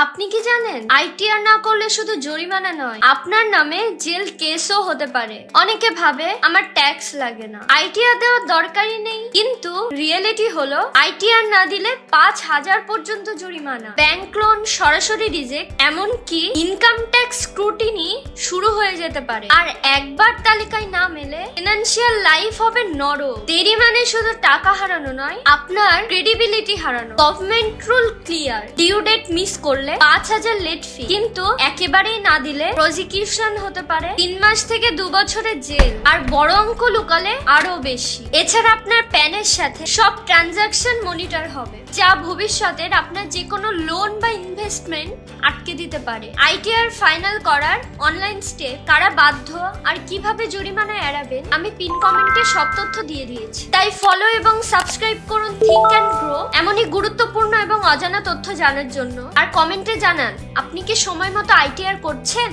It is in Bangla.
আপনি কি জানেন আইটিআর না করলে শুধু জরিমানা নয়, আপনার নামে জেল কেসও হতে পারে। অনেকে ভাবে আমার ট্যাক্স লাগে না, আইটিআর দেওয়ার দরকারই নেই, কিন্তু রিয়েলিটি হলো আইটিআর না দিলে 5,000 পর্যন্ত জরিমানা, ব্যাংক লোন সরাসরি রিজেক্ট, এমনকি ইনকাম ট্যাক্স স্ক্রুটিনি শুরু হয়ে যেতে পারে। আর একবার তালিকায় না মেলে ফিনান্সিয়াল লাইফ হবে নরক। দেরি মানে শুধু টাকা হারানো নয়, আপনার ক্রেডিবিলিটি হারানো। Government rule clear, due date miss করলে 5,000 লেট ফি, কিন্তু একেবারেই না দিলে প্রসিকিউশন হতে পারে 3 মাস থেকে 2 বছরের জেল, আর বড় অঙ্ক লুকালে আরো বেশি। এছাড়া আপনার প্যানের সাথে সব ট্রানজাকশন মনিটর হবে, যা ভবিষ্যতের আপনার যে কোনো লোন বা ইনভেস্টমেন্ট আটকে দিতে পারে। আইটিআর ফাইনাল করার অনলাইন স্টেপ, কারা বাধ্য আর কিভাবে জরিমানা এড়াবেন, আমি পিন কমেন্টে সব তথ্য দিয়ে দিয়েছি। তাই ফলো এবং সাবস্ক্রাইব করুন থিঙ্ক অ্যান্ড গ্রো এমনই গুরুত্বপূর্ণ এবং অজানা তথ্য জানার জন্য। আর কমেন্টে জানান আপনি কি সময় মতো আইটিআর করছেন।